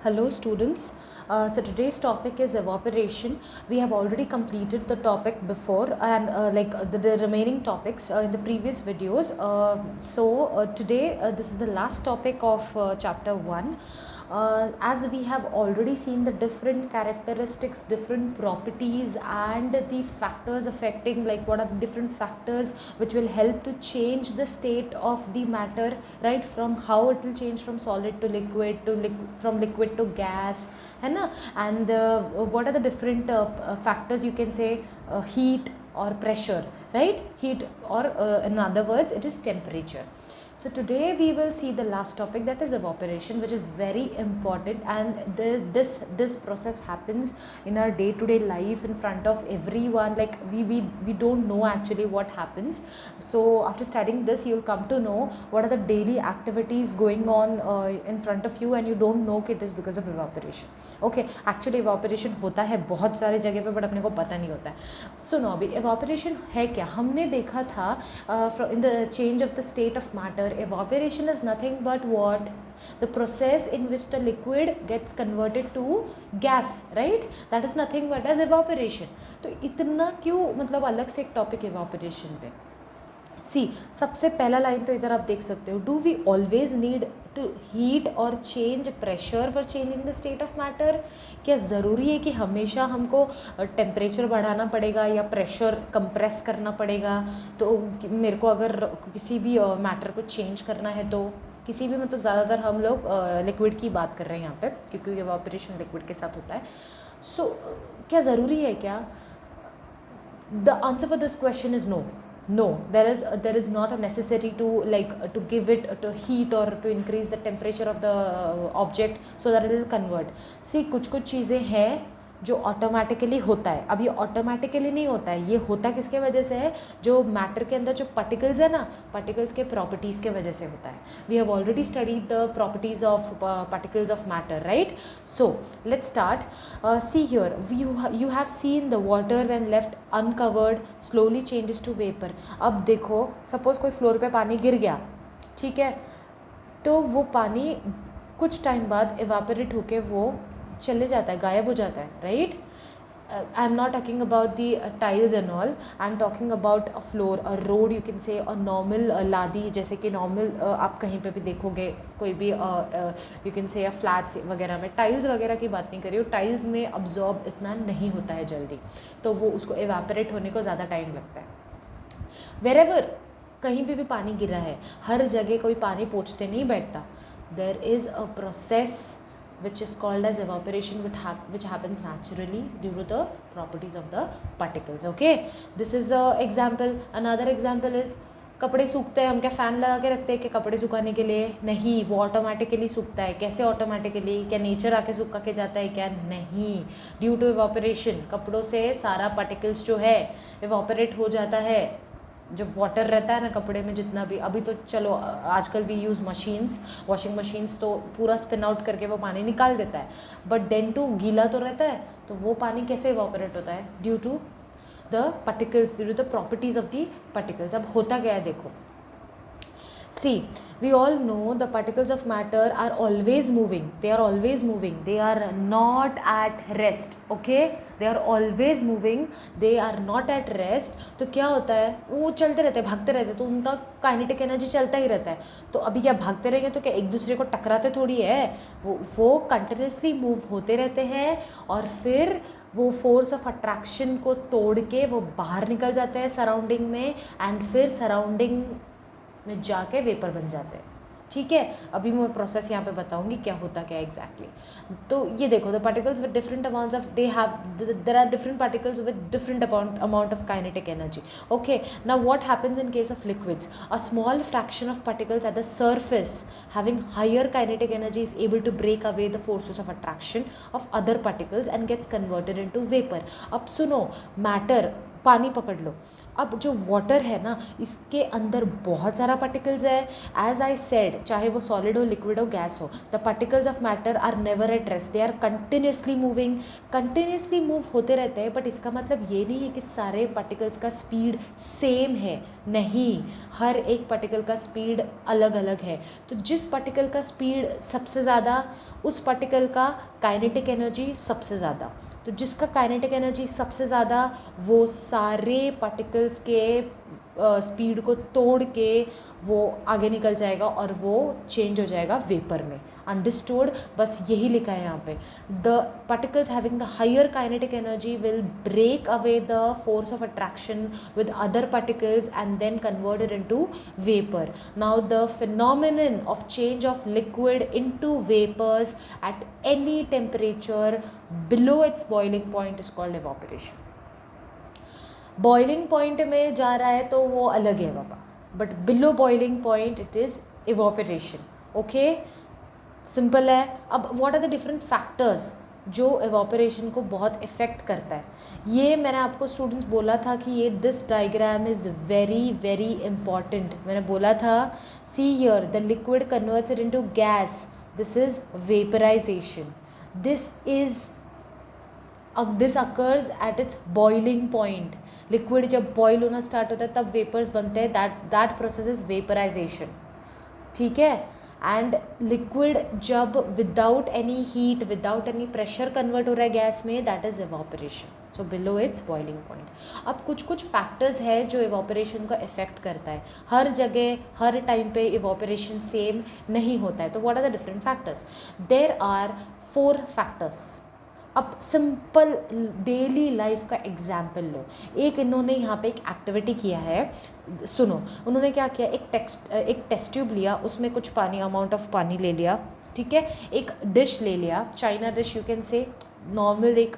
Hello students. So today's topic is evaporation. We have already completed the topic before and the remaining topics in the previous videos. Today this is the last topic of chapter 1. As we have already seen the different characteristics, different properties and the factors affecting, like what are the different factors which will help to change the state of the matter, right, from how it will change from solid to liquid to from liquid to gas, है ना, and what are the different factors, you can say heat or pressure, right, heat or in other words it is temperature. So today we will see the last topic, that is evaporation, which is very important, and this process happens in our day-to-day life in front of everyone. Like we don't know actually what happens. So after studying this, you'll come to know what are the daily activities going on in front of you, and you don't know it is because of evaporation. Okay, actually evaporation होता है बहुत सारे जगह पे, but अपने को पता नहीं होता है. सुनो, अभी evaporation है क्या, हमने देखा था in the change of the state of matter. Evaporation is nothing but what? The process in which the liquid gets converted to gas, right? That is nothing but as evaporation. तो इतना क्यों मतलब अलग से एक टॉपिक evaporation पे. सी, सबसे पहला लाइन तो इधर आप देख सकते हो, do we always need to heat or change pressure for changing the state of matter. क्या ज़रूरी है कि हमेशा हमको टेम्परेचर बढ़ाना पड़ेगा या प्रेशर कंप्रेस करना पड़ेगा? तो मेरे को अगर किसी भी मैटर को चेंज करना है, तो किसी भी मतलब ज़्यादातर हम लोग लिक्विड की बात कर रहे हैं यहाँ पे, क्योंकि एवापोरेशन लिक्विड के साथ होता है. सो क्या ज़रूरी है क्या? The answer for this question is no. No, there is not a necessary to to give it to heat or to increase the temperature of the object so that it will convert. See, कुछ चीज़ें हैं जो automatically होता है. अब ये automatically नहीं होता है, ये होता किसके वजह से है? जो मैटर के अंदर जो पार्टिकल्स है ना, पार्टिकल्स के प्रॉपर्टीज़ के वजह से होता है. We have already studied the properties of particles of matter, right? So let's start. See here, you have seen the water when left uncovered slowly changes to vapour. अब देखो, सपोज कोई floor पे पानी गिर गया, ठीक है, तो वो पानी कुछ टाइम बाद एवापोरेट होके वो चले जाता है, गायब हो जाता है, right? I am not talking about the tiles and all. I am talking about a floor, a road, you can say a normal लादी. जैसे कि नॉर्मल आप कहीं पे भी देखोगे, कोई भी यू कैन से फ्लैट्स वगैरह में, टाइल्स वगैरह की बात नहीं कर रही हूँ, टाइल्स में अब्जॉर्ब इतना नहीं होता है जल्दी, तो वो उसको एवापोरेट होने को ज़्यादा टाइम लगता है. वेरेवर, कहीं पे भी पानी गिरा है, हर जगह कोई पानी पोंछते नहीं बैठता. There is a process which is called as evaporation, which happens naturally due to the properties of the particles. Okay, this is a example. Another example is कपड़े सूखते हैं, हम क्या फ़ैन लगा के रखते हैं कि कपड़े सुखाने के लिए? नहीं, वो ऑटोमेटिकली सूखता है. कैसे ऑटोमेटिकली? क्या नेचर आके सूखा के जाता है क्या? नहीं, ड्यू टू एवापोरेशन. कपड़ों से सारा पार्टिकल्स जो है एवापोरेट हो जाता है. जब वाटर रहता है ना कपड़े में, जितना भी, अभी तो चलो आजकल we use machines, washing machines, तो पूरा स्पिन आउट करके वो पानी निकाल देता है, बट देन टू गीला तो रहता है, तो वो पानी कैसे इवापोरेट होता है? Due to the particles, due to the properties of the particles. अब होता क्या है देखो. See, we all know the particles of matter are always moving. They are always moving. They are not at rest. Okay? They are always moving. They are not at rest. तो क्या होता है? वो चलते रहते हैं, भागते रहते हैं, तो उनका काइनेटिक एनर्जी चलता ही रहता है. तो अभी क्या भागते रहेंगे तो क्या एक दूसरे को टकराते थोड़ी है? वो कंटिन्यूसली मूव होते रहते हैं, और फिर वो फोर्स ऑफ अट्रैक्शन को तोड़ के वो बाहर निकल जाते हैं सराउंडिंग में, एंड फिर सराउंडिंग में जाके वेपर बन जाते हैं. ठीक है, अभी मैं प्रोसेस यहाँ पे बताऊँगी क्या होता क्या एग्जैक्टली. तो ये देखो, the particles with different amounts of, there are different particles with different amount of kinetic energy. Okay, now what happens in case of liquids? A small fraction of particles at the surface having higher kinetic energy is able to break away the forces of attraction of other particles and gets converted into vapour. अब सुनो, matter, पानी पकड़ लो, अब जो water है ना, इसके अंदर बहुत सारा पार्टिकल्स है. एज आई सेड, चाहे वो सॉलिड हो, लिक्विड हो, गैस हो, the particles of matter are never at rest, they are continuously moving. Continuously move होते रहते हैं, बट इसका मतलब ये नहीं है कि सारे पार्टिकल्स का स्पीड सेम है. नहीं, हर एक पार्टिकल का स्पीड अलग अलग है. तो जिस पार्टिकल का स्पीड सबसे ज़्यादा, उस पार्टिकल का काइनेटिक एनर्जी सबसे ज़्यादा. तो जिसका काइनेटिक एनर्जी सबसे ज़्यादा, वो सारे पार्टिकल्स के स्पीड को तोड़ के वो आगे निकल जाएगा और वो चेंज हो जाएगा वेपर में. अंडरस्टूड? बस यही लिखा है यहाँ पे. The particles having the higher kinetic energy will break away the force of attraction with other particles and then converted into vapour. Now the phenomenon of change of liquid into vapors at any temperature below its boiling point is called evaporation. Boiling point में जा रहा है तो वो अलग है बाबा, but below boiling point it is evaporation. Okay, simple है. अब what are the different factors जो इवोपरेशन को बहुत इफ़ेक्ट करता है? ये मैंने आपको स्टूडेंट्स बोला था कि ये this diagram is very very important. मैंने बोला था, see here the liquid converts it into gas, this is vaporisation. This occurs at its boiling point. Liquid जब बॉयल होना स्टार्ट होता है तब वेपर्स बनते हैं. That process is vaporisation. ठीक है. एंड लिक्विड जब without any heat, without any pressure convert हो रहा है गैस में, that is evaporation. So below its boiling point. अब कुछ कुछ है जो इवोपरेशन का इफेक्ट करता है. हर जगह हर टाइम पे इवोपरेशन सेम नहीं होता है. तो what are the different factors? There are 4 factors. अब सिंपल डेली लाइफ का एग्जाम्पल लो. एक इन्होंने यहाँ पे एक एक्टिविटी किया है, सुनो. उन्होंने क्या किया, एक टेस्ट ट्यूब लिया, उसमें कुछ पानी, अमाउंट ऑफ पानी ले लिया. ठीक है. एक डिश ले लिया, China dish you can say, normal एक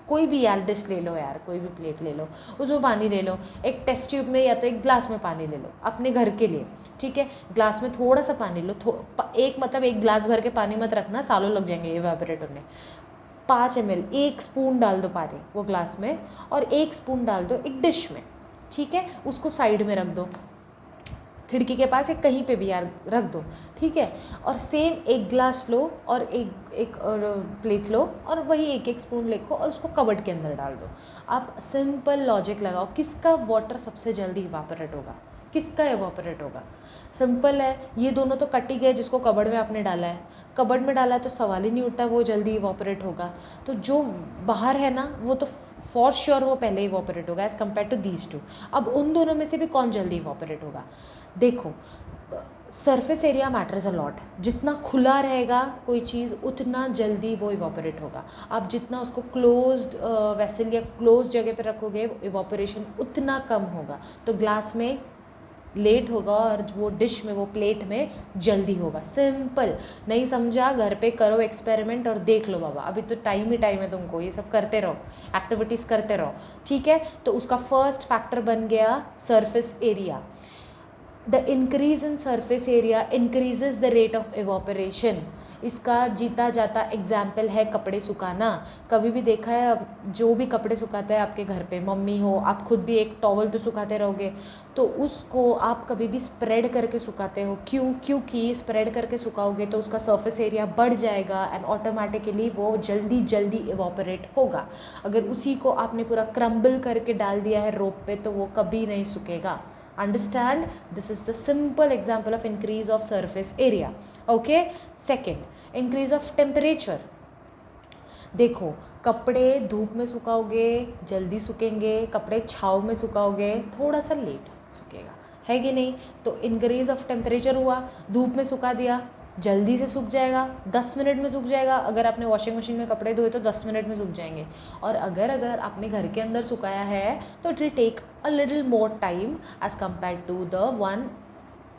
कोई भी यार डिश ले लो यार, कोई भी प्लेट ले लो, उसमें पानी ले लो. एक टेस्ट ट्यूब में या तो एक ग्लास में पानी ले लो अपने घर के लिए. ठीक है. ग्लास में थोड़ा सा पानी लो, एक ग्लास भर के पानी मत रखना, सालों लग जाएंगे इवेपोरेट होने. 5 ml, 1 स्पून डाल दो पानी वो ग्लास में, और 1 स्पून डाल दो एक डिश में. ठीक है. उसको साइड में रख दो, खिड़की के पास, एक कहीं पे भी यार रख दो. ठीक है. और सेम एक ग्लास लो और एक और प्लेट लो और वही एक स्पून लेको और उसको कबर्ड के अंदर डाल दो. आप सिंपल लॉजिक लगाओ, किसका वाटर सबसे जल्दी इवापोरेट होगा, किसका इवापोरेट होगा? सिंपल है. ये दोनों तो कट ही गए जिसको कबर्ड में आपने डाला है. कबर्ड में डाला है तो सवाल ही नहीं उठता वो जल्दी इवोपरेट होगा. तो जो बाहर है ना, वो तो फॉर श्योर वो पहले इवोपरेट होगा as compare to these two. अब उन दोनों में से भी कौन जल्दी इवोपरेट होगा? देखो, surface area matters a lot. जितना खुला रहेगा कोई चीज़, उतना जल्दी वो इवोपरेट होगा. आप जितना उसको क्लोज्ड वेसल या क्लोज जगह पे रखोगे, इवोपरेशन उतना कम होगा. तो ग्लास में लेट होगा और वो डिश में, वो प्लेट में जल्दी होगा. सिंपल. नहीं समझा, घर पे करो एक्सपेरिमेंट और देख लो बाबा. अभी तो टाइम ही टाइम है तुमको, ये सब करते रहो, एक्टिविटीज़ करते रहो. ठीक है. तो उसका फर्स्ट फैक्टर बन गया surface area. The increase in surface area increases the rate of evaporation. इसका जीता जाता एग्जाम्पल है कपड़े सुखाना. कभी भी देखा है, जो भी कपड़े सुखाता है आपके घर पे, मम्मी हो, आप खुद भी एक टॉवल तो सुखाते रहोगे, तो उसको आप कभी भी स्प्रेड करके सुखाते हो. क्योंकि स्प्रेड करके सुखाओगे तो उसका सरफेस एरिया बढ़ जाएगा एंड ऑटोमेटिकली वो जल्दी जल्दी इवोपरेट होगा. अगर उसी को आपने पूरा क्रम्बल करके डाल दिया है रोप पे, तो वो कभी नहीं सूखेगा. Understand? This is the simple example of increase of surface area. Okay. Second, increase of temperature. देखो, कपड़े धूप में सुखाओगे जल्दी सूखेंगे, कपड़े छाँव में सुखाओगे थोड़ा सा लेट सूखेगा, है कि नहीं? तो इंक्रीज ऑफ टेम्परेचर हुआ, धूप में सुखा दिया, जल्दी से सूख जाएगा, 10 मिनट में सूख जाएगा. अगर आपने वॉशिंग मशीन में कपड़े धोए तो 10 मिनट में सूख जाएंगे. और अगर आपने घर के अंदर सुखाया है तो it will take a little more time as compare to the one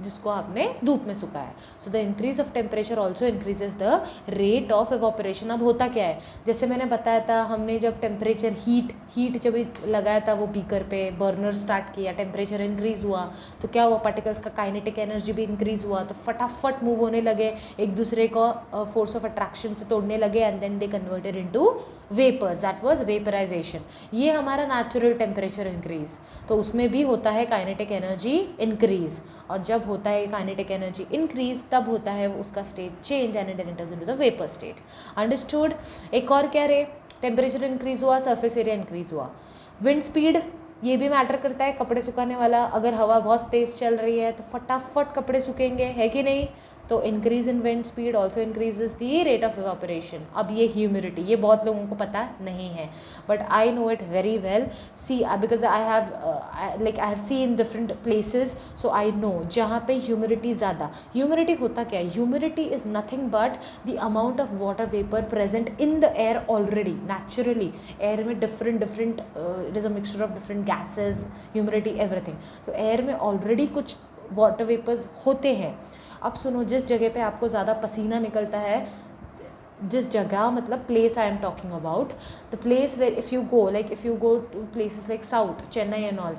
जिसको आपने धूप में सुखाया है. So the increase of temperature also increases the rate of evaporation. अब होता क्या है, जैसे मैंने बताया था, हमने जब टेम्परेचर हीट जब लगाया था वो बीकर पे, बर्नर स्टार्ट किया, टेम्परेचर इंक्रीज़ हुआ तो क्या हुआ, पार्टिकल्स का काइनेटिक एनर्जी भी इंक्रीज़ हुआ, तो फटाफट मूव होने लगे, एक दूसरे को फोर्स ऑफ अट्रैक्शन से तोड़ने लगे, and then they converted into vapours, that was vaporisation. ये हमारा नेचुरल टेम्परेचर इंक्रीज, तो उसमें भी होता है काइनेटिक एनर्जी इंक्रीज, और जब होता है काइनेटिक एनर्जी इंक्रीज तब होता है उसका state change and it enters into the vapour state. Understood. एक और क्या रे, टेम्परेचर इंक्रीज हुआ, सरफेस एरिया इंक्रीज हुआ। विंड स्पीड, ये भी मैटर करता है कपड़े सुखाने वाला। अगर हवा बहुत तेज़ चल रही है तो फटाफट कपड़े सूखेंगे, है कि नहीं। तो increase in wind speed also increases the rate of evaporation. अब ये ह्यूमिडिटी, ये बहुत लोगों को पता नहीं है, but I know it very well. See because I have seen different places, so I know जहाँ पे ह्यूमिडिटी ज़्यादा। ह्यूमिडिटी होता क्या है, humidity is nothing but the amount of water vapour present in the air already naturally. Air में different it is a mixture of different gases, humidity, everything. तो air में already कुछ वाटर वेपर्स होते हैं। अब सुनो, जिस जगह पे आपको ज़्यादा पसीना निकलता है, जिस जगह मतलब place I am talking about, the place where if you go to places like south Chennai and all,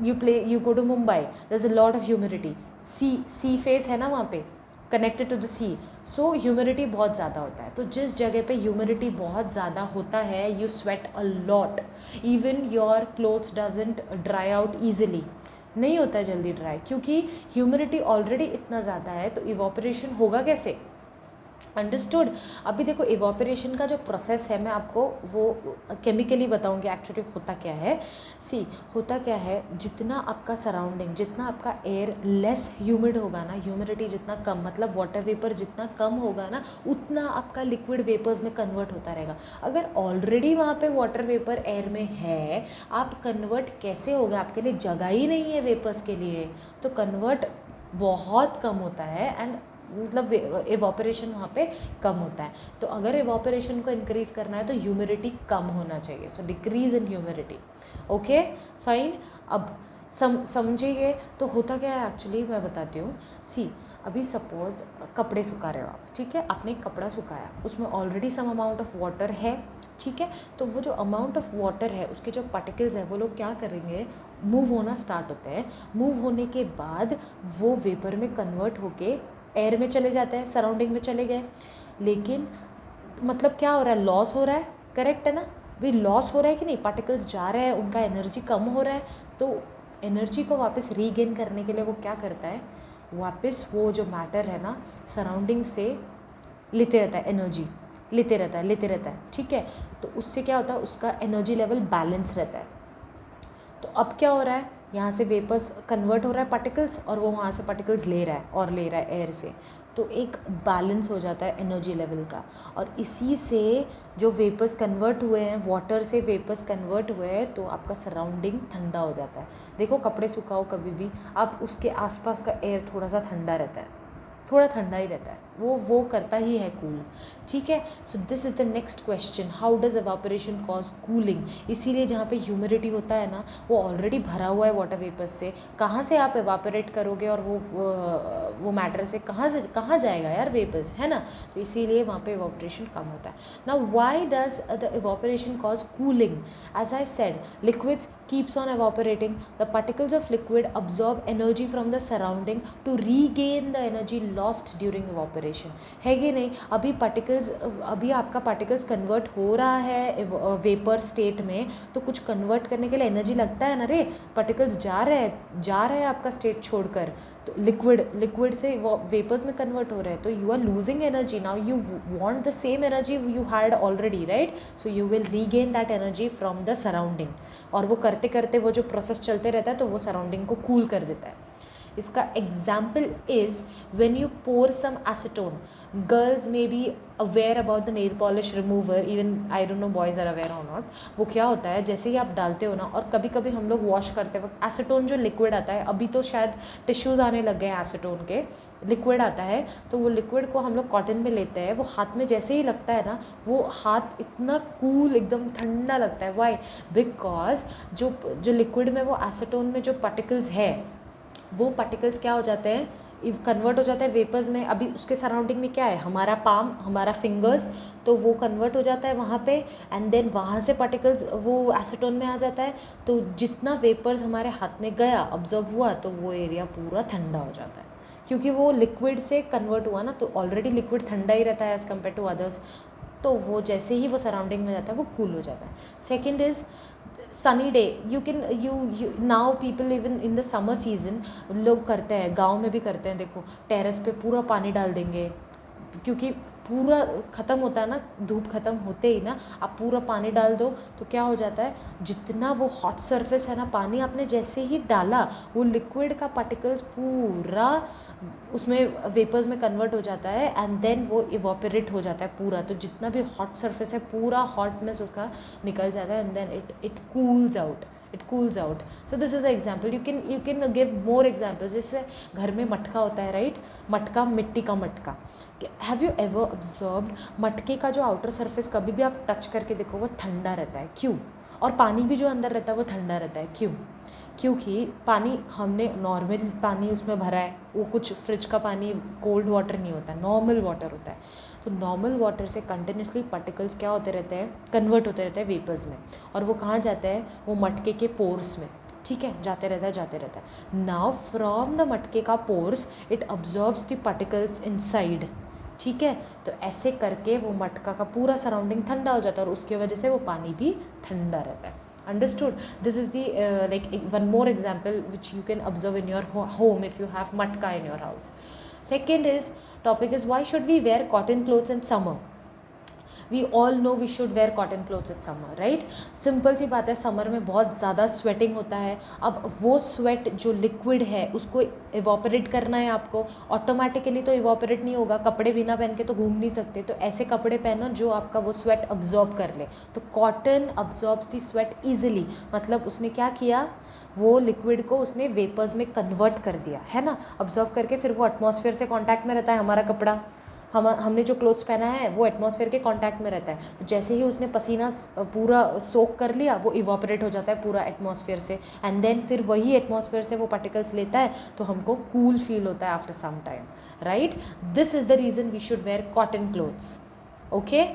you go to Mumbai, there is a lot of humidity. Sea face है ना वहाँ पे, connected to the sea, so humidity बहुत ज़्यादा होता है। तो जिस जगह पे ह्यूमिडिटी बहुत ज़्यादा होता है, you sweat a lot, even your clothes doesn't dry out easily, नहीं होता है जल्दी ड्राई, क्योंकि ह्यूमिडिटी ऑलरेडी इतना ज़्यादा है। तो इवोपरेशन होगा कैसे, अंडरस्टूड। अभी देखो इवोपरेशन का जो प्रोसेस है, मैं आपको वो केमिकली बताऊंगी एक्चुअली होता क्या है। सी होता क्या है, जितना आपका सराउंडिंग, जितना आपका एयर लेस ह्यूमिड होगा ना, ह्यूमिडिटी जितना कम, मतलब वाटर वेपर जितना कम होगा ना, उतना आपका लिक्विड वेपर्स में कन्वर्ट होता रहेगा। अगर ऑलरेडी वहाँ पे वाटर वेपर एयर में है, आप कन्वर्ट कैसे होगा, आपके लिए जगह ही नहीं है वेपर्स के लिए, तो कन्वर्ट बहुत कम होता है एंड मतलब इवोपरेशन वहाँ पे कम होता है। तो अगर इवोपरेशन को इंक्रीज़ करना है तो ह्यूमिडिटी कम होना चाहिए, so decrease in humidity. Okay fine. अब समझिए तो होता क्या है एक्चुअली, मैं बताती हूँ। सी अभी सपोज कपड़े सुखा रहे हो आप, ठीक है, आपने एक कपड़ा सुखाया, उसमें already some amount of water है, ठीक है। तो वो जो अमाउंट ऑफ वाटर है, उसके जो पार्टिकल्स हैं, वो लोग क्या करेंगे, मूव होना स्टार्ट होते हैं। मूव होने के बाद वो वेपर में कन्वर्ट होके एयर में चले जाते हैं, सराउंडिंग में चले गए। लेकिन मतलब क्या हो रहा है, लॉस हो रहा है, करेक्ट है ना भाई, लॉस हो रहा है कि नहीं, पार्टिकल्स जा रहे हैं, उनका एनर्जी कम हो रहा है। तो एनर्जी को वापस रीगेन करने के लिए वो क्या करता है, वापस वो जो मैटर है ना सराउंडिंग से लेते रहता है, एनर्जी लेते रहता है, ठीक है। तो उससे क्या होता है, उसका एनर्जी लेवल बैलेंस रहता है। तो अब क्या हो रहा है, यहाँ से वेपर्स कन्वर्ट हो रहा है पार्टिकल्स, और वो वहाँ से पार्टिकल्स ले रहा है एयर से, तो एक बैलेंस हो जाता है एनर्जी लेवल का। और इसी से जो वेपर्स कन्वर्ट हुए हैं, वाटर से वेपर्स कन्वर्ट हुए हैं, तो आपका सराउंडिंग ठंडा हो जाता है। देखो कपड़े सुखाओ कभी भी, आप उसके आसपास का एयर थोड़ा सा ठंडा रहता है, थोड़ा ठंडा ही रहता है, वो करता ही है कूल, ठीक है। सो this is the next question, how does evaporation cause cooling. इसीलिए जहाँ पे ह्यूमिडिटी होता है ना, वो ऑलरेडी भरा हुआ है वाटर वेपर्स से, कहाँ से आप एवापोरेट करोगे, और वो मैटर से कहाँ जाएगा यार वेपर्स, है ना। तो इसीलिए वहाँ पे एवापोरेशन कम होता है। Now why does the evaporation cause cooling, as I said, liquids keeps on evaporating, the particles of liquid absorb energy from the surrounding to regain the energy lost during evaporation, है कि नहीं। अभी आपका particles convert हो रहा है vapour state में, तो कुछ कन्वर्ट करने के लिए एनर्जी लगता है ना रे, पार्टिकल्स जा रहे हैं आपका स्टेट छोड़कर, तो लिक्विड से वेपर्स में कन्वर्ट हो रहे हैं, तो you are losing energy. Now you want the same energy you had already, right, so you will regain that energy from the surrounding, और वो करते करते वो जो प्रोसेस चलते रहता है, तो वो सराउंडिंग को कूल कर देता है। इसका example is when you pour some acetone, girls may be aware about the nail polish remover, even I don't know boys are aware or not. वो क्या होता है, जैसे ही आप डालते हो ना, और कभी कभी हम लोग वॉश करते वक्त एसीटोन जो लिक्विड आता है, अभी तो शायद टिश्यूज़ आने लग गए हैं एसीटोन के, लिक्विड आता है, तो वो लिक्विड को हम लोग कॉटन में लेते हैं, वो हाथ में जैसे ही लगता है ना, वो हाथ इतना कूल एकदम ठंडा लगता है। वाई, बिकॉज जो लिक्विड में वो एसीटोन में जो पार्टिकल्स है, वो पार्टिकल्स क्या हो जाते हैं, कन्वर्ट हो जाता है वेपर्स में। अभी उसके सराउंडिंग में क्या है, हमारा पाम, हमारा फिंगर्स, तो वो कन्वर्ट हो जाता है वहाँ पे, एंड देन वहाँ से पार्टिकल्स वो एसीटोन में आ जाता है। तो जितना वेपर्स हमारे हाथ में गया, ऑब्जर्व हुआ, तो वो एरिया पूरा ठंडा हो जाता है, क्योंकि वो लिक्विड से कन्वर्ट हुआ ना, तो ऑलरेडी लिक्विड ठंडा ही रहता है एज़ कम्पेयर टू अदर्स। तो वो जैसे ही वो सराउंडिंग में जाता है वो कूल हो जाता है. Second is sunny day. You now people even in the summer season लोग करते हैं, गांव में भी करते हैं. देखो टेरेस पे पूरा पानी डाल देंगे, क्योंकि पूरा ख़त्म होता है ना, धूप ख़त्म होते ही ना आप पूरा पानी डाल दो तो क्या हो जाता है, जितना वो हॉट सरफेस है ना, पानी आपने जैसे ही डाला वो लिक्विड का पार्टिकल्स पूरा उसमें वेपर्स में कन्वर्ट हो जाता है एंड देन वो इवोपरेट हो जाता है पूरा. तो जितना भी हॉट सरफेस है पूरा हॉटनेस उसका निकल जाता है and then it cools out. It cools out. So this is a example. You can give more examples. जैसे घर में मटका होता है, राइट? मटका, मिट्टी का मटका. हैव यू एवर ऑब्जर्व्ड मटके का जो आउटर सरफेस कभी भी आप टच करके देखो वो ठंडा रहता है. क्यों? और पानी भी जो अंदर रहता है वो ठंडा रहता है. क्यों? क्योंकि पानी हमने नॉर्मल पानी उसमें भरा है, वो कुछ फ्रिज का पानी कोल्ड वाटर नहीं होता है, नॉर्मल वाटर होता है. तो नॉर्मल वाटर से कंटिन्यूसली पार्टिकल्स क्या होते रहते हैं, कन्वर्ट होते रहते हैं वेपर्स में. और वो कहाँ जाते हैं, वो मटके के पोर्स में. ठीक है, जाते रहता है जाते रहता है. नाउ फ्रॉम द मटके का pores it absorbs the particles inside. ठीक है, तो ऐसे करके वो मटका का पूरा सराउंडिंग ठंडा हो जाता है और उसकी वजह से वो पानी भी ठंडा रहता है. Understood? This is the like one more example which you can observe in your home if you have matka in your house. Second is topic is why should we wear cotton clothes in summer? We all know we should wear cotton clothes in summer, right? Simple सी बात है, summer में बहुत ज़्यादा sweating होता है. अब वो स्वेट जो लिक्विड है उसको इवॉपरेट करना है आपको. ऑटोमेटिकली तो इवॉपरेट नहीं होगा, कपड़े बिना पहन के तो घूम नहीं सकते. तो ऐसे कपड़े पहनो जो आपका वो स्वेट अब्जॉर्ब कर ले. तो कॉटन अब्जॉर्ब्स दी स्वेट ईजिली. मतलब उसने क्या किया, वो लिक्विड को उसने वेपर्स में कन्वर्ट कर दिया है ना, अब्जॉर्व करके फिर वो एटमॉस्फेयर से कांटेक्ट में रहता है. हमारा कपड़ा, हमने जो क्लोथ्स पहना है वो एटमॉस्फेयर के कांटेक्ट में रहता है. तो जैसे ही उसने पसीना पूरा सोक कर लिया वो इवॉपरेट हो जाता है पूरा एटमॉस्फेयर से एंड देन फिर वही एटमॉस्फेयर से वो पार्टिकल्स लेता है तो हमको कूल फील होता है after some time, right? This is the reason we should wear cotton clothes. Okay.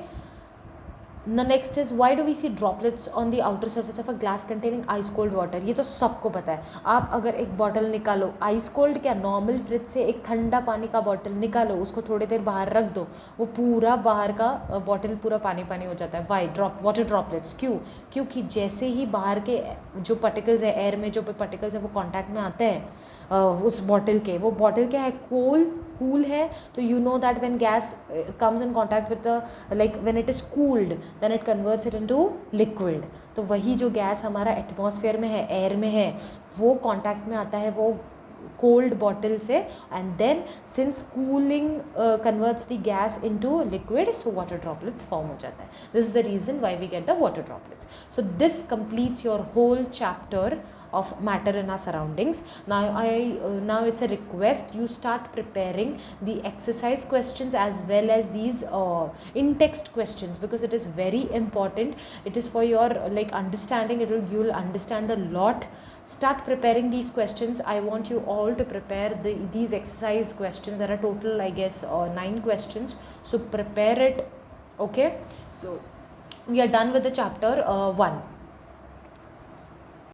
The next is why do we see droplets on the outer surface of a glass containing ice cold water? ये तो सबको पता है. आप अगर एक bottle निकालो, ice cold क्या, नॉर्मल फ्रिज से एक ठंडा पानी का बॉटल निकालो, उसको थोड़ी देर बाहर रख दो, वो पूरा बाहर का बॉटल पूरा पानी पानी हो जाता है. वाई? Water droplets. क्यों? क्योंकि जैसे ही बाहर के जो पार्टिकल्स है, एयर में जो पार्टिकल्स है वो कॉन्टैक्ट में आते हैं उस बॉटल के, वो बॉटल क्या है, कूल है. तो you know that when gas comes in contact with like when it is cooled then it converts it into liquid. तो वही जो गैस हमारा एटमॉस्फेयर में है, एयर में है, वो कॉन्टैक्ट में आता है वो कोल्ड बॉटल से and then since cooling converts the gas into liquid so water droplets form हो जाता है. This is the reason why we get the water droplets. So this completes your whole chapter of matter in our surroundings. Now it's a request you start preparing the exercise questions as well as these in-text questions because it is very important. It is for your like understanding. You will understand a lot. Start preparing these questions. I want you all to prepare these exercise questions. There are total I guess 9 questions. So prepare it. Okay. So we are done with the chapter 1.